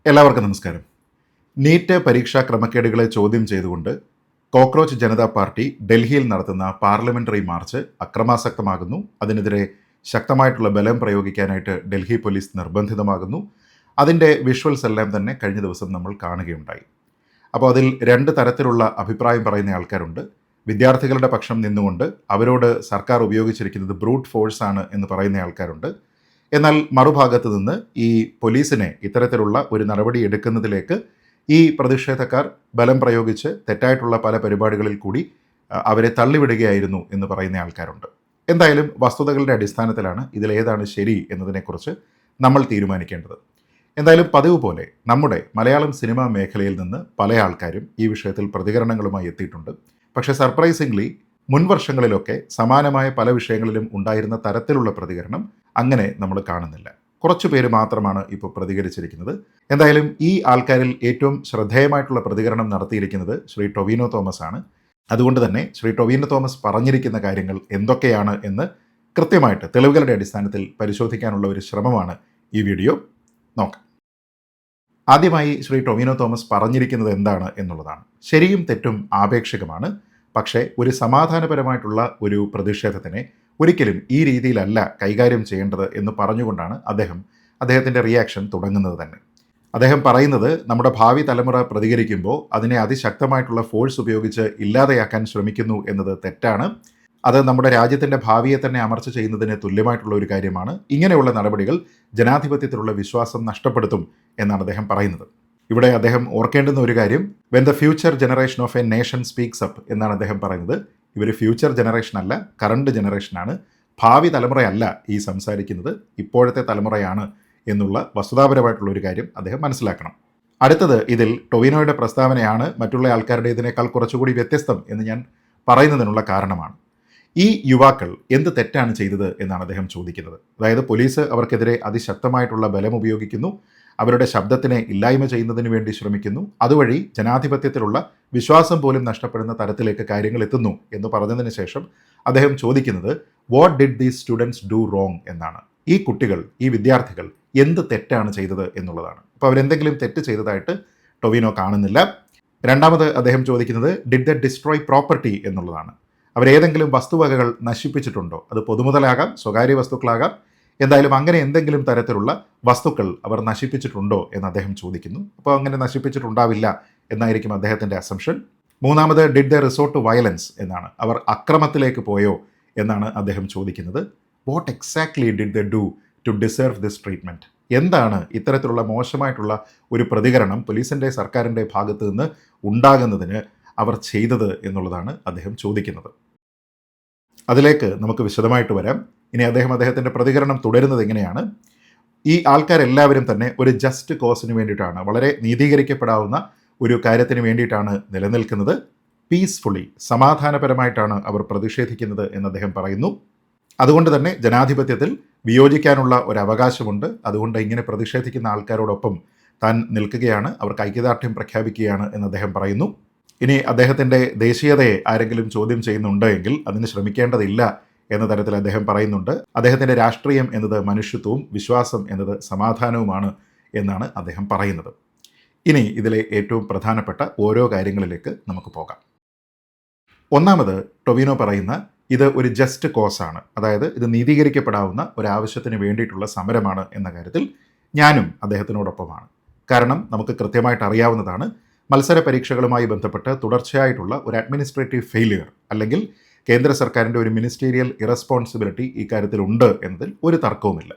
എല്ലാവർക്കും നമസ്കാരം. നീറ്റ് പരീക്ഷാ ക്രമക്കേടുകളെ ചോദ്യം ചെയ്തുകൊണ്ട് കോക്രോച്ച് ജനതാ പാർട്ടി ഡൽഹിയിൽ നടത്തുന്ന പാർലമെന്ററി മാർച്ച് അക്രമാസക്തമാകുന്നു. അതിനെതിരെ ശക്തമായിട്ടുള്ള ബലം പ്രയോഗിക്കാനായിട്ട് ഡൽഹി പോലീസ് നിർബന്ധിതമാകുന്നു. അതിൻ്റെ വിഷ്വൽസ് എല്ലാം തന്നെ കഴിഞ്ഞ ദിവസം നമ്മൾ കാണുകയുണ്ടായി. അപ്പോൾ അതിൽ രണ്ട് തരത്തിലുള്ള അഭിപ്രായം പറയുന്ന ആൾക്കാരുണ്ട്. വിദ്യാർത്ഥികളുടെ പക്ഷം നിന്നുകൊണ്ട് അവരോട് സർക്കാർ ഉപയോഗിച്ചിരിക്കുന്നത് ബ്രൂട്ട് ഫോഴ്സ് ആണ് എന്ന് പറയുന്ന ആൾക്കാരുണ്ട്. എന്നാൽ മറുഭാഗത്ത് നിന്ന് ഈ പോലീസിനെ ഇത്തരത്തിലുള്ള ഒരു നടപടി എടുക്കുന്നതിലേക്ക് ഈ പ്രതിഷേധക്കാർ ബലം പ്രയോഗിച്ച് തെറ്റായിട്ടുള്ള പല പരിപാടികളിൽ കൂടി അവരെ തള്ളിവിടുകയായിരുന്നു എന്ന് പറയുന്ന ആൾക്കാരുണ്ട്. എന്തായാലും വസ്തുതകളുടെ അടിസ്ഥാനത്തിലാണ് ഇതിലേതാണ് ശരി എന്നതിനെക്കുറിച്ച് നമ്മൾ തീരുമാനിക്കേണ്ടത്. എന്തായാലും പതിവ് പോലെ നമ്മുടെ മലയാളം സിനിമാ മേഖലയിൽ നിന്ന് പല ആൾക്കാരും ഈ വിഷയത്തിൽ പ്രതികരണങ്ങളുമായി എത്തിയിട്ടുണ്ട്. പക്ഷേ സർപ്രൈസിംഗ്ലി മുൻ വർഷങ്ങളിലൊക്കെ സമാനമായ പല വിഷയങ്ങളിലും ഉണ്ടായിരുന്ന തരത്തിലുള്ള പ്രതികരണം അങ്ങനെ നമ്മൾ കാണുന്നില്ല. കുറച്ചു പേര് മാത്രമാണ് ഇപ്പോൾ പ്രതികരിച്ചിരിക്കുന്നത്. എന്തായാലും ഈ ആൾക്കാരിൽ ഏറ്റവും ശ്രദ്ധേയമായിട്ടുള്ള പ്രതികരണം നടത്തിയിരിക്കുന്നത് ശ്രീ ടൊവിനോ തോമസ് ആണ്. അതുകൊണ്ട് തന്നെ ശ്രീ ടൊവിനോ തോമസ് പറഞ്ഞിരിക്കുന്ന കാര്യങ്ങൾ എന്തൊക്കെയാണ് എന്ന് കൃത്യമായിട്ട് തെളിവുകളുടെ അടിസ്ഥാനത്തിൽ പരിശോധിക്കാനുള്ള ഒരു ശ്രമമാണ് ഈ വീഡിയോ. നോക്കാം. ആദ്യമായി ശ്രീ ടൊവിനോ തോമസ് പറഞ്ഞിരിക്കുന്നത് എന്താണ് എന്നുള്ളതാണ്. ശരിയും തെറ്റും ആപേക്ഷികമാണ്. പക്ഷേ ഒരു സമാധാനപരമായിട്ടുള്ള ഒരു പ്രതിഷേധത്തിനെ ഒരിക്കലും ഈ രീതിയിലല്ല കൈകാര്യം ചെയ്യേണ്ടത് എന്ന് പറഞ്ഞുകൊണ്ടാണ് അദ്ദേഹത്തിൻ്റെ റിയാക്ഷൻ തുടങ്ങുന്നത് തന്നെ. അദ്ദേഹം പറയുന്നത് നമ്മുടെ ഭാവി തലമുറ പ്രതികരിക്കുമ്പോൾ അതിനെ അതിശക്തമായിട്ടുള്ള ഫോഴ്സ് ഉപയോഗിച്ച് ഇല്ലാതെയാക്കാൻ ശ്രമിക്കുന്നു എന്നത് തെറ്റാണ്. അത് നമ്മുടെ രാജ്യത്തിൻ്റെ ഭാവിയെ തന്നെ അമർച്ച ചെയ്യുന്നതിന് തുല്യമായിട്ടുള്ള ഒരു കാര്യമാണ്. ഇങ്ങനെയുള്ള നടപടികൾ ജനാധിപത്യത്തിലുള്ള വിശ്വാസം നഷ്ടപ്പെടുത്തും എന്നാണ് അദ്ദേഹം പറയുന്നത്. ഇവിടെ അദ്ദേഹം ഓർക്കേണ്ടുന്ന ഒരു കാര്യം, when the future generation of A nation speaks up എന്നാണ് അദ്ദേഹം പറയുന്നത്. ഇവർ ഫ്യൂച്ചർ ജനറേഷൻ അല്ല, കറണ്ട് ജനറേഷനാണ്. ഭാവി തലമുറയല്ല ഈ സംസാരിക്കുന്നത്, ഇപ്പോഴത്തെ തലമുറയാണ് എന്നുള്ള വസ്തുതാപരമായിട്ടുള്ള ഒരു കാര്യം അദ്ദേഹം മനസ്സിലാക്കണം. അടുത്തത്, ഇതിൽ ടൊവിനോയുടെ പ്രസ്താവനയാണ് മറ്റുള്ള ആൾക്കാരുടെ ഇതിനേക്കാൾ കുറച്ചുകൂടി വ്യത്യസ്തം എന്ന് ഞാൻ പറയുന്നതിനുള്ള കാരണമാണ്. ഈ യുവാക്കൾ എന്ത് തെറ്റാണ് ചെയ്തത് എന്നാണ് അദ്ദേഹം ചോദിക്കുന്നത്. അതായത് പോലീസ് അവർക്കെതിരെ അതിശക്തമായിട്ടുള്ള ബലം ഉപയോഗിക്കുന്നു, അവരുടെ ശബ്ദത്തിനെ ഇല്ലായ്മ ചെയ്യുന്നതിന് വേണ്ടി ശ്രമിക്കുന്നു, അതുവഴി ജനാധിപത്യത്തിലുള്ള വിശ്വാസം പോലും നഷ്ടപ്പെടുന്ന തരത്തിലേക്ക് കാര്യങ്ങൾ എത്തുന്നു എന്ന് പറഞ്ഞതിന് ശേഷം അദ്ദേഹം ചോദിക്കുന്നത് what did these students do wrong എന്നാണ്. ഈ കുട്ടികൾ, ഈ വിദ്യാർത്ഥികൾ എന്ത് തെറ്റാണ് ചെയ്തത് എന്നുള്ളതാണ്. അപ്പോൾ അവരെന്തെങ്കിലും തെറ്റ് ചെയ്തതായിട്ട് ടൊവിനോ കാണുന്നില്ല. രണ്ടാമത് അദ്ദേഹം ചോദിക്കുന്നത് ഡിഡ് ദ ഡിസ്ട്രോയ് പ്രോപ്പർട്ടി എന്നുള്ളതാണ്. അവരേതെങ്കിലും വസ്തുവകകൾ നശിപ്പിച്ചിട്ടുണ്ടോ? അത് പൊതുമുതലാകാം, സ്വകാര്യ വസ്തുക്കളാകാം. എന്തായാലും അങ്ങനെ എന്തെങ്കിലും തരത്തിലുള്ള വസ്തുക്കൾ അവർ നശിപ്പിച്ചിട്ടുണ്ടോ എന്ന് അദ്ദേഹം ചോദിക്കുന്നു. അപ്പോൾ അങ്ങനെ നശിപ്പിച്ചിട്ടുണ്ടാവില്ല എന്നായിരിക്കും അദ്ദേഹത്തിൻ്റെ അസംഷൻ. മൂന്നാമത് did the resort to violence എന്നാണ്. അവർ അക്രമത്തിലേക്ക് പോയോ എന്നാണ് അദ്ദേഹം ചോദിക്കുന്നത്. What exactly did the do to deserve this treatment? എന്താണ് ഇത്തരത്തിലുള്ള മോശമായിട്ടുള്ള ഒരു പ്രതികരണം പോലീസിൻ്റെ സർക്കാരിൻ്റെ ഭാഗത്ത് നിന്ന് ഉണ്ടാകുന്നതിന് അവർ ചെയ്തത് എന്നുള്ളതാണ് അദ്ദേഹം ചോദിക്കുന്നത്. അതിലേക്ക് നമുക്ക് വിശദമായിട്ട് വരാം. ഇനി അദ്ദേഹത്തിൻ്റെ പ്രതികരണം തുടരുന്നത് എങ്ങനെയാണ്? ഈ ആൾക്കാരെല്ലാവരും തന്നെ ഒരു ജസ്റ്റ് കോസിന് വേണ്ടിയിട്ടാണ്, വളരെ നീതീകരിക്കപ്പെടാവുന്ന ഒരു കാര്യത്തിന് വേണ്ടിയിട്ടാണ് നിലനിൽക്കുന്നത്. പീസ്ഫുള്ളി, സമാധാനപരമായിട്ടാണ് അവർ പ്രതിഷേധിക്കുന്നത് എന്ന് അദ്ദേഹം പറയുന്നു. അതുകൊണ്ട് തന്നെ ജനാധിപത്യത്തിൽ വിയോജിക്കാനുള്ള ഒരു അവകാശമുണ്ട്. അതുകൊണ്ട് ഇങ്ങനെ പ്രതിഷേധിക്കുന്ന ആൾക്കാരോടൊപ്പം താൻ നിൽക്കുകയാണ്, അവർക്ക് ഐക്യദാർഢ്യം പ്രഖ്യാപിക്കുകയാണ് എന്ന് അദ്ദേഹം പറയുന്നു. ഇനി അദ്ദേഹത്തിൻ്റെ ദേശീയതയെ ആരെങ്കിലും ചോദ്യം ചെയ്യുന്നുണ്ട് എങ്കിൽ അതിന് ശ്രമിക്കേണ്ടതില്ല എന്ന തരത്തിൽ അദ്ദേഹം പറയുന്നുണ്ട്. അദ്ദേഹത്തിൻ്റെ രാഷ്ട്രീയം എന്നത് മനുഷ്യത്വവും വിശ്വാസം എന്നത് സമാധാനവുമാണ് എന്നാണ് അദ്ദേഹം പറയുന്നത്. ഇനി ഇതിലെ ഏറ്റവും പ്രധാനപ്പെട്ട ഓരോ കാര്യങ്ങളിലേക്ക് നമുക്ക് പോകാം. ഒന്നാമത്, ടൊവിനോ പറയുന്ന ഇത് ഒരു ജസ്റ്റ് കോസാണ്, അതായത് ഇത് നീതീകരിക്കപ്പെടാവുന്ന ഒരാവശ്യത്തിന് വേണ്ടിയിട്ടുള്ള സമരമാണ് എന്ന കാര്യത്തിൽ ഞാനും അദ്ദേഹത്തിനോടൊപ്പമാണ്. കാരണം നമുക്ക് കൃത്യമായിട്ട് അറിയാവുന്നതാണ്, മത്സര പരീക്ഷകളുമായി ബന്ധപ്പെട്ട് തുടർച്ചയായിട്ടുള്ള ഒരു അഡ്മിനിസ്ട്രേറ്റീവ് ഫെയിലിയർ അല്ലെങ്കിൽ കേന്ദ്ര സർക്കാരിൻ്റെ ഒരു മിനിസ്റ്റീരിയൽ ഇറസ്പോൺസിബിലിറ്റി ഇക്കാര്യത്തിൽ ഉണ്ട് എന്നതിൽ ഒരു തർക്കവുമില്ല.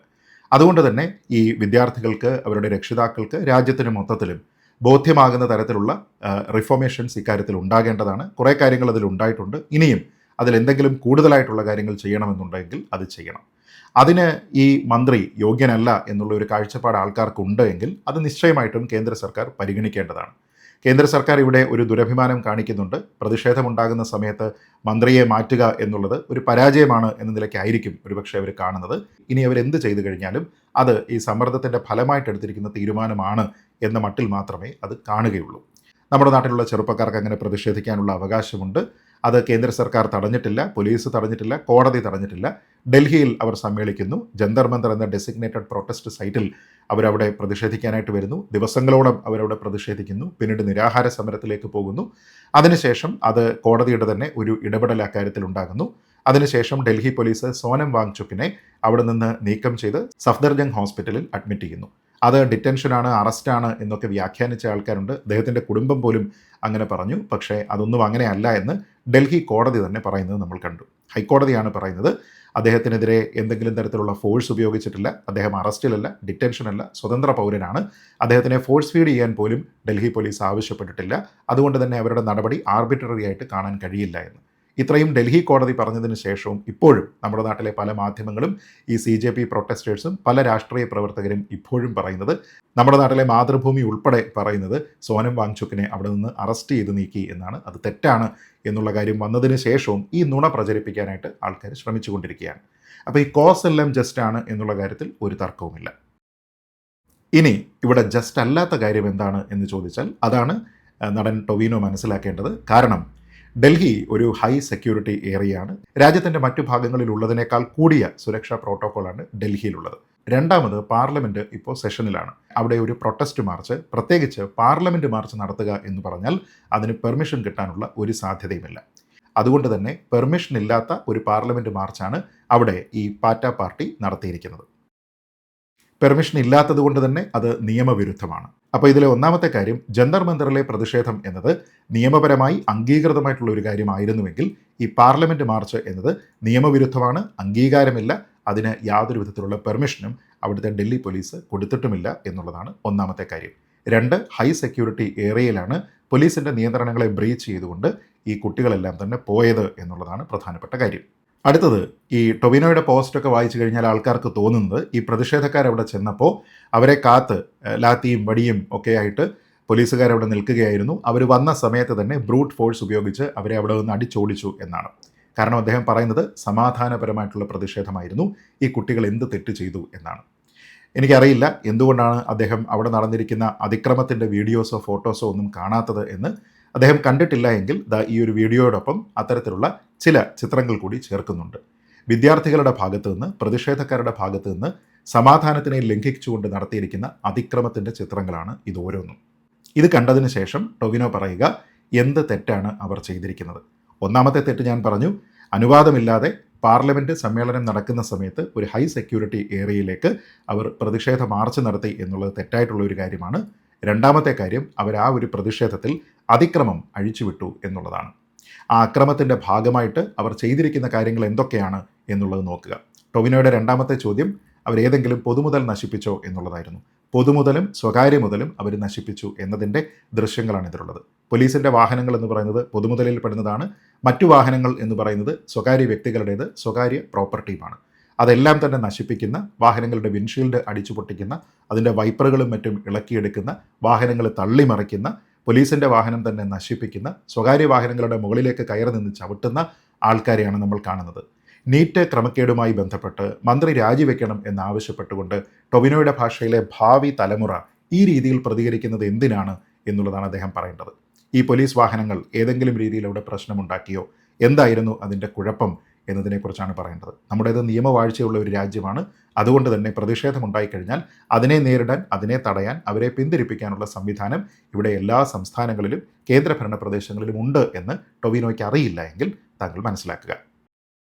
അതുകൊണ്ട് തന്നെ ഈ വിദ്യാർത്ഥികൾക്ക്, അവരുടെ രക്ഷിതാക്കൾക്ക്, രാജ്യത്തിന് മൊത്തത്തിലും ബോധ്യമാകുന്ന തരത്തിലുള്ള റിഫോർമേഷൻസ് ഇക്കാര്യത്തിൽ ഉണ്ടാകേണ്ടതാണ്. കുറേ കാര്യങ്ങൾ അതിൽ ഉണ്ടായിട്ടുണ്ട്. ഇനിയും അതിലെന്തെങ്കിലും കൂടുതലായിട്ടുള്ള കാര്യങ്ങൾ ചെയ്യണമെന്നുണ്ടെങ്കിൽ അത് ചെയ്യണം. അതിന് ഈ മന്ത്രി യോഗ്യനല്ല എന്നുള്ള ഒരു കാഴ്ചപ്പാട് ആൾക്കാർക്കുണ്ട് എങ്കിൽ അത് നിശ്ചയമായിട്ടും കേന്ദ്ര സർക്കാർ പരിഗണിക്കേണ്ടതാണ്. കേന്ദ്ര സർക്കാർ ഇവിടെ ഒരു ദുരഭിമാനം കാണിക്കുന്നുണ്ട്. പ്രതിഷേധമുണ്ടാകുന്ന സമയത്ത് മന്ത്രിയെ മാറ്റുക എന്നുള്ളത് ഒരു പരാജയമാണ് എന്ന നിലയ്ക്കായിരിക്കും ഒരുപക്ഷെ അവർ കാണുന്നത്. ഇനി അവരെന്ത് ചെയ്തു കഴിഞ്ഞാലും അത് ഈ സമ്മർദ്ദത്തിൻ്റെ ഫലമായിട്ട് എടുത്തിരിക്കുന്ന തീരുമാനമാണ് എന്ന മട്ടിൽ മാത്രമേ അത് കാണുകയുള്ളൂ. നമ്മുടെ നാട്ടിലുള്ള ചെറുപ്പക്കാർക്ക് അങ്ങനെ പ്രതിഷേധിക്കാനുള്ള അവകാശമുണ്ട്. അത് കേന്ദ്ര സർക്കാർ തടഞ്ഞിട്ടില്ല, പോലീസ് തടഞ്ഞിട്ടില്ല, കോടതി തടഞ്ഞിട്ടില്ല. ഡൽഹിയിൽ അവർ സമ്മേളിക്കുന്നു. ജന്തർ മന്ദർ എന്ന ഡെസിഗ്നേറ്റഡ് പ്രൊട്ടസ്റ്റ് സൈറ്റിൽ അവരവിടെ പ്രതിഷേധിക്കാനായിട്ട് വരുന്നു. ദിവസങ്ങളോളം അവരവിടെ പ്രതിഷേധിക്കുന്നു. പിന്നീട് നിരാഹാര സമരത്തിലേക്ക് പോകുന്നു. അതിനുശേഷം അത് കോടതിയുടെ തന്നെ ഒരു ഇടപെടൽ അക്കാര്യത്തിൽ ഉണ്ടാകുന്നു. അതിനുശേഷം ഡൽഹി പോലീസ് സോനം വാങ്ചുക്കിനെ അവിടെ നിന്ന് നീക്കം ചെയ്ത് സഫ്ദർജംഗ് ഹോസ്പിറ്റലിൽ അഡ്മിറ്റ് ചെയ്യുന്നു. അത് ഡിറ്റൻഷനാണ്, അറസ്റ്റാണ് എന്നൊക്കെ വ്യാഖ്യാനിച്ച ആൾക്കാരുണ്ട്. അദ്ദേഹത്തിൻ്റെ കുടുംബം പോലും അങ്ങനെ പറഞ്ഞു. പക്ഷേ അതൊന്നും അങ്ങനെയല്ല എന്ന് ഡൽഹി കോടതി തന്നെ പറയുന്നത് നമ്മൾ കണ്ടു. ഹൈക്കോടതിയാണ് പറയുന്നത് അദ്ദേഹത്തിനെതിരെ എന്തെങ്കിലും തരത്തിലുള്ള ഫോഴ്സ് ഉപയോഗിച്ചിട്ടില്ല, അദ്ദേഹം അറസ്റ്റിലല്ല, ഡിറ്റൻഷനല്ല, സ്വതന്ത്ര പൗരനാണ്, അദ്ദേഹത്തിനെ ഫോഴ്സ് ഫീഡ് ചെയ്യാൻ പോലും ഡൽഹി പോലീസ് ആവശ്യപ്പെട്ടിട്ടില്ല, അതുകൊണ്ട് തന്നെ അവരുടെ നടപടി ആർബിട്രറി ആയിട്ട് കാണാൻ കഴിയില്ല എന്ന്. ഇത്രയും ഡൽഹി കോടതി പറഞ്ഞതിന് ശേഷവും ഇപ്പോഴും നമ്മുടെ നാട്ടിലെ പല മാധ്യമങ്ങളും ഈ CJP പ്രൊട്ടസ്റ്റേഴ്സും പല രാഷ്ട്രീയ പ്രവർത്തകരും ഇപ്പോഴും പറയുന്നത്, നമ്മുടെ നാട്ടിലെ മാതൃഭൂമി ഉൾപ്പെടെ പറയുന്നത് സോനം വാങ്ചുക്കിനെ അവിടെ നിന്ന് അറസ്റ്റ് ചെയ്ത് നീക്കി എന്നാണ്. അത് തെറ്റാണ് എന്നുള്ള കാര്യം വന്നതിന് ശേഷവും ഈ നുണ പ്രചരിപ്പിക്കാനായിട്ട് ആൾക്കാർ ശ്രമിച്ചുകൊണ്ടിരിക്കുകയാണ്. അപ്പോൾ ഈ കോസ് എല്ലാം ജസ്റ്റ് ആണ് എന്നുള്ള കാര്യത്തിൽ ഒരു തർക്കവുമില്ല. ഇനി ഇവിടെ ജസ്റ്റ് അല്ലാത്ത കാര്യം എന്താണ് എന്ന് ചോദിച്ചാൽ അതാണ് നടൻ ടൊവിനോ മനസ്സിലാക്കേണ്ടത്. കാരണം ഡൽഹി ഒരു ഹൈ സെക്യൂരിറ്റി ഏരിയയാണ്. രാജ്യത്തിൻ്റെ മറ്റു ഭാഗങ്ങളിലുള്ളതിനേക്കാൾ കൂടിയ സുരക്ഷാ പ്രോട്ടോക്കോളാണ് ഡൽഹിയിലുള്ളത്. രണ്ടാമത് പാർലമെൻറ്റ് ഇപ്പോൾ സെഷനിലാണ്. അവിടെ ഒരു പ്രൊട്ടസ്റ്റ് മാർച്ച്, പ്രത്യേകിച്ച് പാർലമെൻറ്റ് മാർച്ച് നടത്തുക എന്ന് പറഞ്ഞാൽ അതിന് പെർമിഷൻ കിട്ടാനുള്ള ഒരു സാധ്യതയുമില്ല. അതുകൊണ്ട് തന്നെ പെർമിഷൻ ഇല്ലാത്ത ഒരു പാർലമെൻറ്റ് മാർച്ചാണ് അവിടെ ഈ പാറ്റ പാർട്ടി നടത്തിയിരിക്കുന്നത്. പെർമിഷൻ ഇല്ലാത്തത് കൊണ്ട് തന്നെ അത് നിയമവിരുദ്ധമാണ്. അപ്പോൾ ഇതിലെ ഒന്നാമത്തെ കാര്യം, ജന്തർ മന്ദറിലെ പ്രതിഷേധം എന്നത് നിയമപരമായി അംഗീകൃതമായിട്ടുള്ള ഒരു കാര്യമായിരുന്നുവെങ്കിൽ ഈ പാർലമെൻറ്റ് മാർച്ച് എന്നത് നിയമവിരുദ്ധമാണ്, അംഗീകാരമില്ല, അതിന് യാതൊരു വിധത്തിലുള്ള പെർമിഷനും അവിടുത്തെ ഡൽഹി പോലീസ് കൊടുത്തിട്ടുമില്ല എന്നുള്ളതാണ് ഒന്നാമത്തെ കാര്യം. രണ്ട്, ഹൈ സെക്യൂരിറ്റി ഏരിയയിലാണ് പോലീസിൻ്റെ നിയന്ത്രണങ്ങളെ ബ്രീച്ച് ചെയ്തുകൊണ്ട് ഈ കുട്ടികളെല്ലാം തന്നെ പോയത് എന്നുള്ളതാണ് പ്രധാനപ്പെട്ട കാര്യം. അടുത്തത്, ഈ ടൊവിനോയുടെ പോസ്റ്റൊക്കെ വായിച്ചു കഴിഞ്ഞാൽ ആൾക്കാർക്ക് തോന്നുന്നത് ഈ പ്രതിഷേധക്കാരവിടെ ചെന്നപ്പോൾ അവരെ കാത്ത് ലാത്തിയും വടിയും ഒക്കെ ആയിട്ട് പോലീസുകാരവിടെ നിൽക്കുകയായിരുന്നു. അവർ വന്ന സമയത്ത് തന്നെ ബ്രൂട്ട് ഫോഴ്സ് ഉപയോഗിച്ച് അവരെ അവിടെ നിന്ന് അടിച്ചോടിച്ചു എന്നാണ്. കാരണം അദ്ദേഹം പറയുന്നത് സമാധാനപരമായിട്ടുള്ള പ്രതിഷേധമായിരുന്നു, ഈ കുട്ടികൾ എന്ത് തെറ്റ് ചെയ്തു എന്നാണ്. എനിക്കറിയില്ല എന്തുകൊണ്ടാണ് അദ്ദേഹം അവിടെ നടന്നിരിക്കുന്ന അതിക്രമത്തിൻ്റെ വീഡിയോസോ ഫോട്ടോസോ ഒന്നും കാണാത്തത് എന്ന്. അദ്ദേഹം കണ്ടിട്ടില്ല എങ്കിൽ ഈ ഒരു വീഡിയോയോടൊപ്പം അത്തരത്തിലുള്ള ചില ചിത്രങ്ങൾ കൂടി ചേർക്കുന്നുണ്ട്. വിദ്യാർത്ഥികളുടെ ഭാഗത്തു നിന്ന്, പ്രതിഷേധക്കാരുടെ ഭാഗത്തു നിന്ന് സമാധാനത്തിനെ ലംഘിച്ചുകൊണ്ട് നടത്തിയിരിക്കുന്ന അതിക്രമത്തിൻ്റെ ചിത്രങ്ങളാണ് ഇത് ഓരോന്നും. ഇത് കണ്ടതിന് ശേഷം ടൊവിനോ പറയുക എന്ത് തെറ്റാണ് അവർ ചെയ്തിരിക്കുന്നത്. ഒന്നാമത്തെ തെറ്റ് ഞാൻ പറഞ്ഞു, അനുവാദമില്ലാതെ പാർലമെൻറ്റ് സമ്മേളനം നടക്കുന്ന സമയത്ത് ഒരു ഹൈ സെക്യൂരിറ്റി ഏരിയയിലേക്ക് അവർ പ്രതിഷേധ മാർച്ച് നടത്തി എന്നുള്ളത് തെറ്റായിട്ടുള്ള ഒരു കാര്യമാണ്. രണ്ടാമത്തെ കാര്യം, അവർ ആ ഒരു പ്രതിഷേധത്തിൽ അതിക്രമം അഴിച്ചുവിട്ടു എന്നുള്ളതാണ്. ആ അക്രമത്തിൻ്റെ ഭാഗമായിട്ട് അവർ ചെയ്തിരിക്കുന്ന കാര്യങ്ങൾ എന്തൊക്കെയാണ് എന്നുള്ളത് നോക്കുക. ടൊവിനോയുടെ രണ്ടാമത്തെ ചോദ്യം, അവരേതെങ്കിലും പൊതുമുതൽ നശിപ്പിച്ചോ എന്നുള്ളതായിരുന്നു. പൊതുമുതലും സ്വകാര്യ മുതലും അവർ നശിപ്പിച്ചു എന്നതിൻ്റെ ദൃശ്യങ്ങളാണ് ഇതിലുള്ളത്. പോലീസിൻ്റെ വാഹനങ്ങൾ എന്ന് പറയുന്നത് പൊതുമുതലിൽ പെടുന്നതാണ്, മറ്റു വാഹനങ്ങൾ എന്ന് പറയുന്നത് സ്വകാര്യ വ്യക്തികളുടേത്, സ്വകാര്യ പ്രോപ്പർട്ടിയുമാണ്. അതെല്ലാം തന്നെ നശിപ്പിക്കുന്ന, വാഹനങ്ങളുടെ വിൻഷീൽഡ് അടിച്ചു പൊട്ടിക്കുന്ന, അതിൻ്റെ വൈപ്പറുകളും മറ്റും ഇളക്കിയെടുക്കുന്ന, വാഹനങ്ങൾ തള്ളിമറിക്കുന്ന, പോലീസിൻ്റെ വാഹനം തന്നെ നശിപ്പിക്കുന്ന, സ്വകാര്യ വാഹനങ്ങളുടെ മുകളിലേക്ക് കയറി നിന്ന് ചവിട്ടുന്ന ആൾക്കാരെയാണ് നമ്മൾ കാണുന്നത്. നീറ്റ് ക്രമക്കേടുമായി ബന്ധപ്പെട്ട് മന്ത്രി രാജിവെക്കണം എന്നാവശ്യപ്പെട്ടുകൊണ്ട് ടൊവിനോയുടെ ഭാഷയിലെ ഭാവി തലമുറ ഈ രീതിയിൽ പ്രതികരിക്കുന്നത് എന്തിനാണ് എന്നുള്ളതാണ് അദ്ദേഹം പറയേണ്ടത്. ഈ പോലീസ് വാഹനങ്ങൾ ഏതെങ്കിലും രീതിയിൽ അവിടെ പ്രശ്നമുണ്ടാക്കിയോ, എന്തായിരുന്നു അതിൻ്റെ കുഴപ്പം എന്നതിനെക്കുറിച്ചാണ് പറയേണ്ടത്. നമ്മുടേത് നിയമവാഴ്ചയുള്ള ഒരു രാജ്യമാണ്. അതുകൊണ്ട് തന്നെ പ്രതിഷേധമുണ്ടായിക്കഴിഞ്ഞാൽ അതിനെ നേരിടാൻ, അതിനെ തടയാൻ, അവരെ പിന്തിരിപ്പിക്കാനുള്ള സംവിധാനം ഇവിടെ എല്ലാ സംസ്ഥാനങ്ങളിലും കേന്ദ്രഭരണ പ്രദേശങ്ങളിലും ഉണ്ട് എന്ന് ടൊവിനോയ്ക്ക് അറിയില്ല എങ്കിൽ താങ്കൾ മനസ്സിലാക്കുക.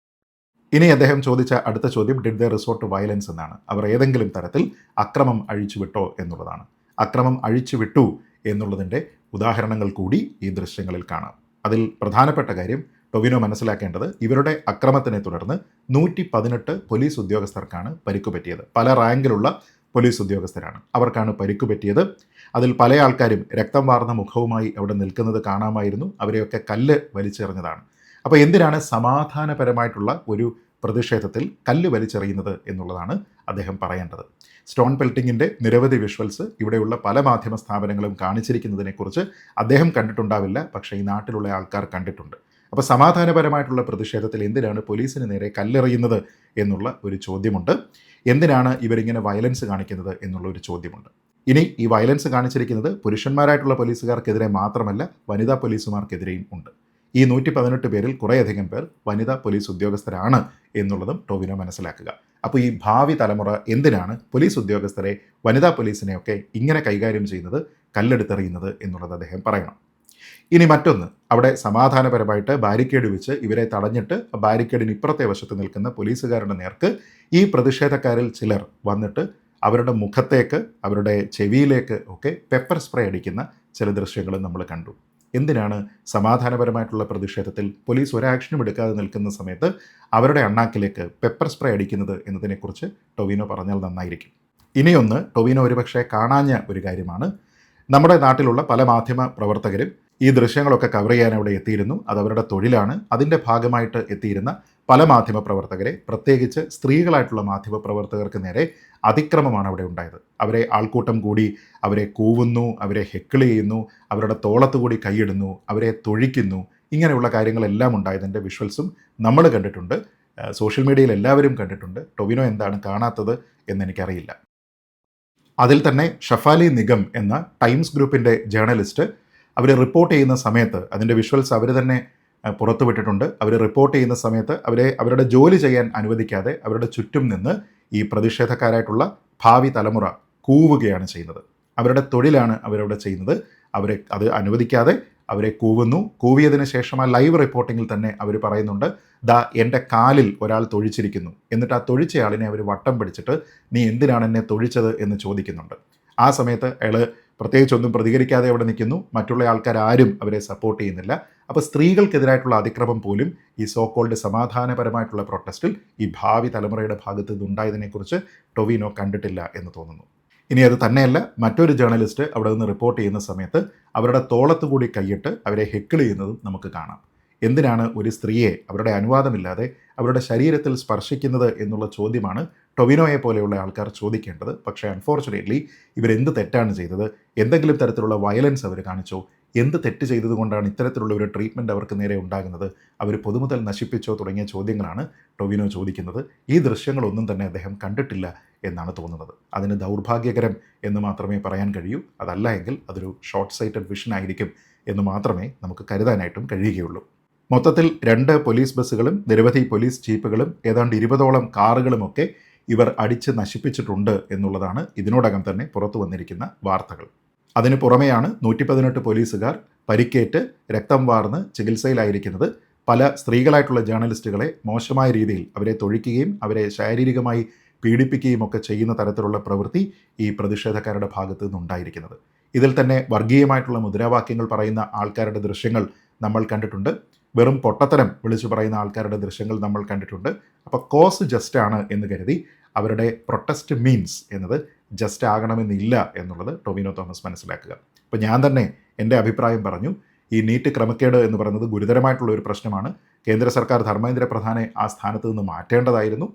ഇനി അദ്ദേഹം ചോദിച്ച അടുത്ത ചോദ്യം, did they resort to violence എന്നാണ്. അവർ ഏതെങ്കിലും തരത്തിൽ അക്രമം അഴിച്ചുവിട്ടോ എന്നുള്ളതാണ്. അക്രമം അഴിച്ചുവിട്ടു എന്നുള്ളതിൻ്റെ ഉദാഹരണങ്ങൾ കൂടി ഈ ദൃശ്യങ്ങളിൽ കാണാം. അതിൽ പ്രധാനപ്പെട്ട കാര്യം ടൊവിനോ മനസ്സിലാക്കേണ്ടത്, ഇവരുടെ അക്രമത്തിനെ തുടർന്ന് 118 പോലീസ് ഉദ്യോഗസ്ഥർക്കാണ് പരിക്കുപറ്റിയത്. പല റാങ്കിലുള്ള പോലീസ് ഉദ്യോഗസ്ഥരാണ്, അവർക്കാണ് പരിക്കുപറ്റിയത്. അതിൽ പല ആൾക്കാരും രക്തം വാർന്ന മുഖവുമായി അവിടെ നിൽക്കുന്നത് കാണാമായിരുന്നു. അവരെയൊക്കെ കല്ല് വലിച്ചെറിഞ്ഞതാണ്. അപ്പോൾ എന്തിനാണ് സമാധാനപരമായിട്ടുള്ള ഒരു പ്രതിഷേധത്തിൽ കല്ല് വലിച്ചെറിയുന്നത് എന്നുള്ളതാണ് അദ്ദേഹം പറയേണ്ടത്. സ്റ്റോൺ പെൽറ്റിങ്ങിൻ്റെ നിരവധി വിഷ്വൽസ് ഇവിടെയുള്ള പല മാധ്യമ സ്ഥാപനങ്ങളും കാണിച്ചിരിക്കുന്നതിനെക്കുറിച്ച് അദ്ദേഹം കണ്ടിട്ടുണ്ടാവില്ല, പക്ഷേ ഈ നാട്ടിലുള്ള ആൾക്കാർ കണ്ടിട്ടുണ്ട്. അപ്പോൾ സമാധാനപരമായിട്ടുള്ള പ്രതിഷേധത്തിൽ എന്തിനാണ് പോലീസിന് നേരെ കല്ലെറിയുന്നത് എന്നുള്ള ഒരു ചോദ്യമുണ്ട്. എന്തിനാണ് ഇവരിങ്ങനെ വയലൻസ് കാണിക്കുന്നത് എന്നുള്ള ഒരു ചോദ്യമുണ്ട്. ഇനി ഈ വയലൻസ് കാണിച്ചിരിക്കുന്നത് പുരുഷന്മാരായിട്ടുള്ള പോലീസുകാർക്കെതിരെ മാത്രമല്ല, വനിതാ പോലീസുമാർക്കെതിരെയും ഉണ്ട്. ഈ 118 പേരിൽ കുറേയധികം പേർ വനിതാ പോലീസ് ഉദ്യോഗസ്ഥരാണ് എന്നുള്ളതും ടൊവിനോ മനസ്സിലാക്കുക. അപ്പോൾ ഈ ഭാവി തലമുറ എന്തിനാണ് പോലീസ് ഉദ്യോഗസ്ഥരെ, വനിതാ പോലീസിനെയൊക്കെ ഇങ്ങനെ കൈകാര്യം ചെയ്യുന്നത്, കല്ലെടുത്തെറിയുന്നത് എന്നുള്ളത് അദ്ദേഹം പറയണം. ഇനി മറ്റൊന്ന്, അവിടെ സമാധാനപരമായിട്ട് ബാരിക്കേഡ് വെച്ച് ഇവരെ തടഞ്ഞിട്ട് ബാരിക്കേഡിന് ഇപ്പുറത്തെ വശത്ത് നിൽക്കുന്ന പോലീസുകാരുടെ നേർക്ക് ഈ പ്രതിഷേധക്കാരിൽ ചിലർ വന്നിട്ട് അവരുടെ മുഖത്തേക്ക്, അവരുടെ ചെവിയിലേക്ക് ഒക്കെ പെപ്പർ സ്പ്രേ അടിക്കുന്ന ചില ദൃശ്യങ്ങളും നമ്മൾ കണ്ടു. എന്തിനാണ് സമാധാനപരമായിട്ടുള്ള പ്രതിഷേധത്തിൽ പോലീസ് ഒരു ആക്ഷനും എടുക്കാതെ നിൽക്കുന്ന സമയത്ത് അവരുടെ അണ്ണാക്കിലേക്ക് പെപ്പർ സ്പ്രേ അടിക്കുന്നത് എന്നതിനെക്കുറിച്ച് ടൊവിനോ പറഞ്ഞാൽ നന്നായിരിക്കും. ഇനിയൊന്ന്, ടൊവിനോ ഒരുപക്ഷെ കാണാഞ്ഞ ഒരു കാര്യമാണ്, നമ്മുടെ നാട്ടിലുള്ള പല മാധ്യമ പ്രവർത്തകരും ഈ ദൃശ്യങ്ങളൊക്കെ കവർ ചെയ്യാൻ അവിടെ എത്തിയിരുന്നു. അത് അവരുടെ തൊഴിലാണ്. അതിൻ്റെ ഭാഗമായിട്ട് എത്തിയിരുന്ന പല മാധ്യമപ്രവർത്തകരെ, പ്രത്യേകിച്ച് സ്ത്രീകളായിട്ടുള്ള മാധ്യമപ്രവർത്തകർക്ക് നേരെ അതിക്രമമാണ് അവിടെ ഉണ്ടായത്. അവരെ ആൾക്കൂട്ടം കൂടി അവരെ കൂവുന്നു, അവരെ ഹെക്കിൾ ചെയ്യുന്നു, അവരുടെ തോളത്ത് കൂടി കൈയിടുന്നു, അവരെ തൊഴിക്കുന്നു. ഇങ്ങനെയുള്ള കാര്യങ്ങളെല്ലാം ഉണ്ടായതിൻ്റെ വിഷ്വൽസും നമ്മൾ കണ്ടിട്ടുണ്ട്. സോഷ്യൽ മീഡിയയിൽ എല്ലാവരും കണ്ടിട്ടുണ്ട്. ടൊവിനോ എന്താണ് കാണാത്തത് എന്നെനിക്കറിയില്ല. അതിൽ തന്നെ ഷഫാലി നിഗം എന്ന ടൈംസ് ഗ്രൂപ്പിൻ്റെ ജേർണലിസ്റ്റ് അവർ റിപ്പോർട്ട് ചെയ്യുന്ന സമയത്ത്, അതിൻ്റെ വിഷ്വൽസ് അവർ തന്നെ പുറത്തുവിട്ടിട്ടുണ്ട്, അവർ റിപ്പോർട്ട് ചെയ്യുന്ന സമയത്ത് അവരുടെ ജോലി ചെയ്യാൻ അനുവദിക്കാതെ അവരുടെ ചുറ്റും നിന്ന് ഈ പ്രതിഷേധക്കാരായിട്ടുള്ള ഭാവി തലമുറ കൂവുകയാണ് ചെയ്യുന്നത്. അവരുടെ തൊഴിലാണ് അവരവിടെ ചെയ്യുന്നത്. അത് അനുവദിക്കാതെ അവരെ കൂവുന്നു. കൂവിയതിന് ശേഷം ആ ലൈവ് റിപ്പോർട്ടിങ്ങിൽ തന്നെ അവർ പറയുന്നുണ്ട്, ദാ എൻ്റെ കാലിൽ ഒരാൾ തൊഴിച്ചിരിക്കുന്നു. എന്നിട്ട് ആ തൊഴിച്ചയാളിനെ അവർ വട്ടം പിടിച്ചിട്ട് നീ എന്തിനാണ് എന്നെ തൊഴിച്ചത് എന്ന് ചോദിക്കുന്നുണ്ട്. ആ സമയത്ത് അയാൾ പ്രത്യേകിച്ചൊന്നും പ്രതികരിക്കാതെ അവിടെ നിൽക്കുന്നു. മറ്റുള്ള ആൾക്കാർ ആരും അവരെ സപ്പോർട്ട് ചെയ്യുന്നില്ല. അപ്പോൾ സ്ത്രീകൾക്കെതിരായിട്ടുള്ള അതിക്രമം പോലും ഈ സോ കോൾഡ് സമാധാനപരമായിട്ടുള്ള പ്രൊട്ടസ്റ്റിൽ ഈ ഭാവി തലമുറയുടെ ഭാഗത്ത് നിന്നുണ്ടായതിനെക്കുറിച്ച് ടൊവിനോ കണ്ടിട്ടില്ല എന്ന് തോന്നുന്നു. ഇനി അത് തന്നെയല്ല, മറ്റൊരു ജേർണലിസ്റ്റ് അവിടെ നിന്ന് റിപ്പോർട്ട് ചെയ്യുന്ന സമയത്ത് അവരുടെ തോളത്ത് കൂടി കൈയിട്ട് അവരെ ഹെക്കിൾ ചെയ്യുന്നതും നമുക്ക് കാണാം. എന്തിനാണ് ഒരു സ്ത്രീയെ അവരുടെ അനുവാദമില്ലാതെ അവരുടെ ശരീരത്തിൽ സ്പർശിക്കുന്നത് എന്നുള്ള ചോദ്യമാണ് ടൊവിനോയെ പോലെയുള്ള ആൾക്കാർ ചോദിക്കേണ്ടത്. പക്ഷേ അൺഫോർച്ചുനേറ്റ്ലി ഇവരെന്ത് തെറ്റാണ് ചെയ്തത്? എന്തെങ്കിലും തരത്തിലുള്ള വയലൻസ് അവർ കാണിച്ചോ? എന്ത് തെറ്റ് ചെയ്തതുകൊണ്ടാണ് ഇത്തരത്തിലുള്ള ഒരു ട്രീറ്റ്മെൻറ്റ് അവർക്ക് നേരെ ഉണ്ടാകുന്നത്? അവർ പൊതുമുതൽ നശിപ്പിച്ചോ? തുടങ്ങിയ ചോദ്യങ്ങളാണ് ടൊവിനോ ചോദിക്കുന്നത്. ഈ ദൃശ്യങ്ങളൊന്നും തന്നെ അദ്ദേഹം കണ്ടിട്ടില്ല എന്നാണ് തോന്നുന്നത്. അതിന് ദൗർഭാഗ്യകരം എന്ന് മാത്രമേ പറയാൻ കഴിയൂ. അതല്ല എങ്കിൽ അതൊരു ഷോർട്ട് സൈറ്റഡ് വിഷൻ ആയിരിക്കും എന്ന് മാത്രമേ നമുക്ക് കരുതാനായിട്ടും കഴിയുകയുള്ളൂ. മൊത്തത്തിൽ 2 പോലീസ് ബസ്സുകളും നിരവധി പോലീസ് ജീപ്പുകളും ഏതാണ്ട് 20ഓളം കാറുകളുമൊക്കെ ഇവർ അടിച്ച് നശിപ്പിച്ചിട്ടുണ്ട് എന്നുള്ളതാണ് ഇതിനോടകം തന്നെ പുറത്തു വന്നിരിക്കുന്ന വാർത്തകൾ. അതിന് പുറമെയാണ് 118 പോലീസുകാർ പരിക്കേറ്റ് രക്തം വാർന്ന് ചികിത്സയിലായിരിക്കുന്നത്. പല സ്ത്രീകളായിട്ടുള്ള ജേർണലിസ്റ്റുകളെ മോശമായ രീതിയിൽ അവരെ തൊഴിക്കുകയും അവരെ ശാരീരികമായി പീഡിപ്പിക്കുകയും ഒക്കെ ചെയ്യുന്ന തരത്തിലുള്ള പ്രവൃത്തി ഈ പ്രതിഷേധക്കാരുടെ ഭാഗത്തു നിന്നുണ്ടായിരിക്കുന്നത്. ഇതിൽ തന്നെ വർഗീയമായിട്ടുള്ള മുദ്രാവാക്യങ്ങൾ പറയുന്ന ആൾക്കാരുടെ ദൃശ്യങ്ങൾ നമ്മൾ കണ്ടിട്ടുണ്ട്. വെറും പൊട്ടത്തരം വിളിച്ചു പറയുന്ന ആൾക്കാരുടെ ദൃശ്യങ്ങൾ നമ്മൾ കണ്ടിട്ടുണ്ട്. അപ്പോൾ കോസ് ജസ്റ്റ് ആണ് എന്ന് കരുതി അവരുടെ പ്രൊട്ടസ്റ്റ് മീൻസ് എന്നത് ജസ്റ്റ് ആകണമെന്നില്ല എന്നുള്ളത് ടൊവിനോ തോമസ് മനസ്സിലാക്കുക. അപ്പോൾ ഞാൻ തന്നെ എൻ്റെ അഭിപ്രായം പറഞ്ഞു. ഈ നീറ്റ് ക്രമക്കേട് എന്ന് പറയുന്നത് ഗുരുതരമായിട്ടുള്ള ഒരു പ്രശ്നമാണ്. കേന്ദ്ര സർക്കാർ ധർമ്മേന്ദ്ര പ്രധാനെ ആ സ്ഥാനത്ത് നിന്ന് മാറ്റേണ്ടതായിരുന്നു.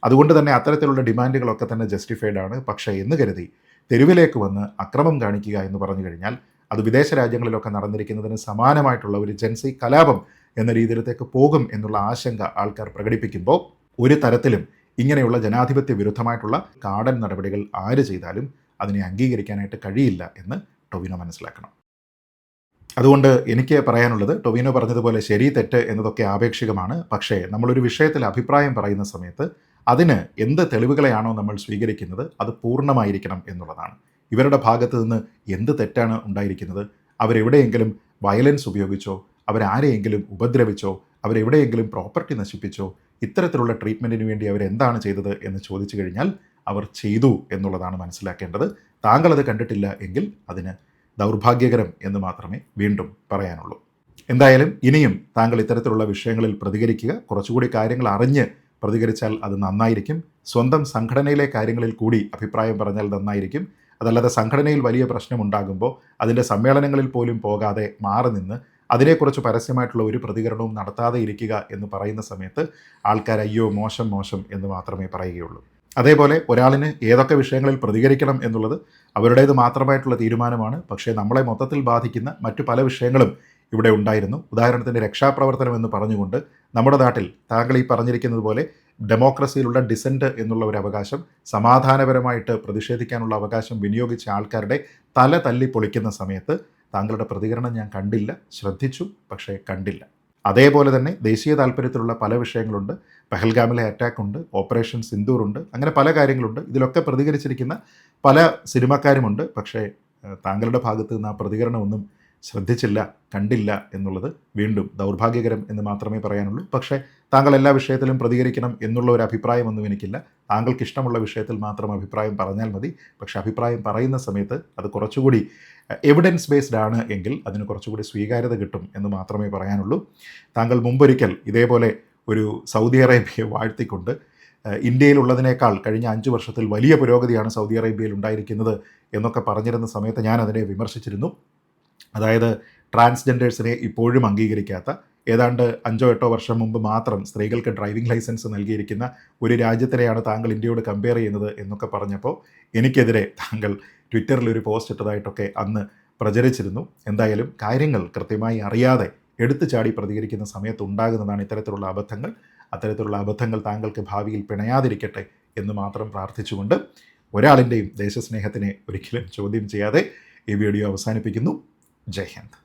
അതുകൊണ്ട് തന്നെ അത്തരത്തിലുള്ള ഡിമാൻഡുകളൊക്കെ തന്നെ ജസ്റ്റിഫൈഡ് ആണ്. പക്ഷേ എന്ന് കരുതി തെരുവിലേക്ക് വന്ന് അക്രമം കാണിക്കുക എന്ന് പറഞ്ഞു കഴിഞ്ഞാൽ അത് വിദേശ രാജ്യങ്ങളിലൊക്കെ നടന്നിരിക്കുന്നതിന് സമാനമായിട്ടുള്ള ഒരു ജൻസി കലാപം എന്ന രീതിയിലേക്ക് പോകും എന്നുള്ള ആശങ്ക ആൾക്കാർ പ്രകടിപ്പിക്കുമ്പോൾ ഒരു തരത്തിലും ഇങ്ങനെയുള്ള ജനാധിപത്യ വിരുദ്ധമായിട്ടുള്ള കാടൻ നടപടികൾ ആര് ചെയ്താലും അതിനെ അംഗീകരിക്കാനായിട്ട് കഴിയില്ല എന്ന് ടൊവിനോ മനസ്സിലാക്കണം. അതുകൊണ്ട് എനിക്ക് പറയാനുള്ളത്, ടൊവിനോ പറഞ്ഞതുപോലെ ശരി തെറ്റ് എന്നതൊക്കെ ആപേക്ഷികമാണ്. പക്ഷേ നമ്മളൊരു വിഷയത്തിൽ അഭിപ്രായം പറയുന്ന സമയത്ത് അതിന് എന്ത് തെളിവുകളെയാണോ നമ്മൾ സ്വീകരിക്കുന്നത് അത് പൂർണ്ണമായിരിക്കണം എന്നുള്ളതാണ്. ഇവരുടെ ഭാഗത്ത് നിന്ന് എന്ത് തെറ്റാണ് ഉണ്ടായിരിക്കുന്നത്? അവരെവിടെയെങ്കിലും വയലൻസ് ഉപയോഗിച്ചോ? അവരാരെയെങ്കിലും ഉപദ്രവിച്ചോ? അവരെവിടെയെങ്കിലും പ്രോപ്പർട്ടി നശിപ്പിച്ചോ? ഇത്തരത്തിലുള്ള ട്രീറ്റ്മെൻറ്റിന് വേണ്ടി അവരെന്താണ് ചെയ്തത് എന്ന് ചോദിച്ചു കഴിഞ്ഞാൽ അവർ ചെയ്തു എന്നുള്ളതാണ് മനസ്സിലാക്കേണ്ടത്. താങ്കളത് കണ്ടിട്ടില്ല എങ്കിൽ അതിന് ദൗർഭാഗ്യകരം എന്ന് മാത്രമേ വീണ്ടും പറയാനുള്ളൂ. എന്തായാലും ഇനിയും താങ്കൾ ഇത്തരത്തിലുള്ള വിഷയങ്ങളിൽ പ്രതികരിക്കുക. കുറച്ചുകൂടി കാര്യങ്ങൾ അറിഞ്ഞ് പ്രതികരിച്ചാൽ അത് നന്നായിരിക്കും. സ്വന്തം സംഘടനയിലെ കാര്യങ്ങളിൽ കൂടി അഭിപ്രായം പറഞ്ഞാൽ നന്നായിരിക്കും. അതല്ലാതെ സംഘടനയിൽ വലിയ പ്രശ്നമുണ്ടാകുമ്പോൾ അതിൻ്റെ സമ്മേളനങ്ങളിൽ പോലും പോകാതെ മാറി നിന്ന് അതിനെക്കുറിച്ച് പരസ്യമായിട്ടുള്ള ഒരു പ്രതികരണവും നടത്താതെ ഇരിക്കുക എന്ന് പറയുന്ന സമയത്ത് ആൾക്കാർ അയ്യോ മോശം മോശം എന്ന് മാത്രമേ പറയുകയുള്ളൂ. അതേപോലെ ഒരാളിന് ഏതൊക്കെ വിഷയങ്ങളിൽ പ്രതികരിക്കണം എന്നുള്ളത് അവരുടേത് മാത്രമായിട്ടുള്ള തീരുമാനമാണ്. പക്ഷേ നമ്മളെ മൊത്തത്തിൽ ബാധിക്കുന്ന മറ്റു പല വിഷയങ്ങളും ഇവിടെ ഉണ്ടായിരുന്നു. ഉദാഹരണത്തിന് രക്ഷാപ്രവർത്തനം എന്ന് പറഞ്ഞുകൊണ്ട് നമ്മുടെ നാട്ടിൽ താങ്കൾ ഈ പറഞ്ഞിരിക്കുന്നത് പോലെ ഡെമോക്രസിയിലുള്ള ഡിസെൻറ്റ് എന്നുള്ള ഒരു അവകാശം, സമാധാനപരമായിട്ട് പ്രതിഷേധിക്കാനുള്ള അവകാശം വിനിയോഗിച്ച ആൾക്കാരുടെ തല തല്ലി പൊളിക്കുന്ന സമയത്ത് താങ്കളുടെ പ്രതികരണം ഞാൻ കണ്ടില്ല. ശ്രദ്ധിച്ചു, പക്ഷേ കണ്ടില്ല. അതേപോലെ തന്നെ ദേശീയ താല്പര്യത്തിലുള്ള പല വിഷയങ്ങളുണ്ട്. പെഹൽഗാമിലെ അറ്റാക്കുണ്ട്, ഓപ്പറേഷൻ സിന്ദൂറുണ്ട്, അങ്ങനെ പല കാര്യങ്ങളുണ്ട്. ഇതിലൊക്കെ പ്രതികരിച്ചിരിക്കുന്ന പല സിനിമാക്കാരുമുണ്ട്. പക്ഷേ താങ്കളുടെ ഭാഗത്ത് നിന്ന് ആ പ്രതികരണമൊന്നും ശ്രദ്ധിച്ചില്ല, കണ്ടില്ല എന്നുള്ളത് വീണ്ടും ദൗർഭാഗ്യകരം എന്ന് മാത്രമേ പറയാനുള്ളൂ. പക്ഷേ താങ്കൾ എല്ലാ വിഷയത്തിലും പ്രതികരിക്കണം എന്നുള്ള ഒരു അഭിപ്രായമൊന്നും എനിക്കില്ല. താങ്കൾക്ക് ഇഷ്ടമുള്ള വിഷയത്തിൽ മാത്രം അഭിപ്രായം പറഞ്ഞാൽ മതി. പക്ഷേ അഭിപ്രായം പറയുന്ന സമയത്ത് അത് കുറച്ചുകൂടി എവിഡൻസ് ബേസ്ഡ് ആണ് എങ്കിൽ അതിന് കുറച്ചുകൂടി സ്വീകാര്യത കിട്ടും എന്ന് മാത്രമേ പറയാനുള്ളൂ. താങ്കൾ മുമ്പൊരിക്കൽ ഇതേപോലെ ഒരു സൗദി അറേബ്യയെ വാഴ്ത്തിക്കൊണ്ട് ഇന്ത്യയിലുള്ളതിനേക്കാൾ കഴിഞ്ഞ 5 വർഷത്തിൽ വലിയ പുരോഗതിയാണ് സൗദി അറേബ്യയിൽ ഉണ്ടായിരിക്കുന്നത് എന്നൊക്കെ പറഞ്ഞിരുന്ന സമയത്ത് ഞാൻ അതിനെ വിമർശിച്ചിരുന്നു. അതായത് ട്രാൻസ്ജെൻഡേഴ്സിനെ ഇപ്പോഴും അംഗീകരിക്കാത്ത, ഏതാണ്ട് 5-8 വർഷം മുമ്പ് മാത്രം സ്ത്രീകൾക്ക് ഡ്രൈവിംഗ് ലൈസൻസ് നൽകിയിരിക്കുന്ന ഒരു രാജ്യത്തിനെയാണ് താങ്കൾ ഇന്ത്യയോട് കമ്പയർ ചെയ്യുന്നത് എന്നൊക്കെ പറഞ്ഞപ്പോൾ എനിക്കെതിരെ താങ്കൾ ട്വിറ്ററിൽ ഒരു പോസ്റ്റ് ഇട്ടതായിട്ടൊക്കെ അന്ന് പ്രചരിച്ചിരുന്നു. എന്തായാലും കാര്യങ്ങൾ കൃത്യമായി അറിയാതെ എടുത്തു ചാടി പ്രതികരിക്കുന്ന സമയത്ത് ഉണ്ടാകുന്നതാണ് ഇത്തരത്തിലുള്ള അബദ്ധങ്ങൾ. അത്തരത്തിലുള്ള അബദ്ധങ്ങൾ താങ്കൾക്ക് ഭാവിയിൽ പിണയാതിരിക്കട്ടെ എന്ന് മാത്രം പ്രാർത്ഥിച്ചുകൊണ്ട് ഒരാളിൻ്റെയും ദേശസ്നേഹത്തിനെ ഒരിക്കലും ചോദ്യം ചെയ്യാതെ ഈ വീഡിയോ അവസാനിപ്പിക്കുന്നു. ജയ് ഹിന്ദ്.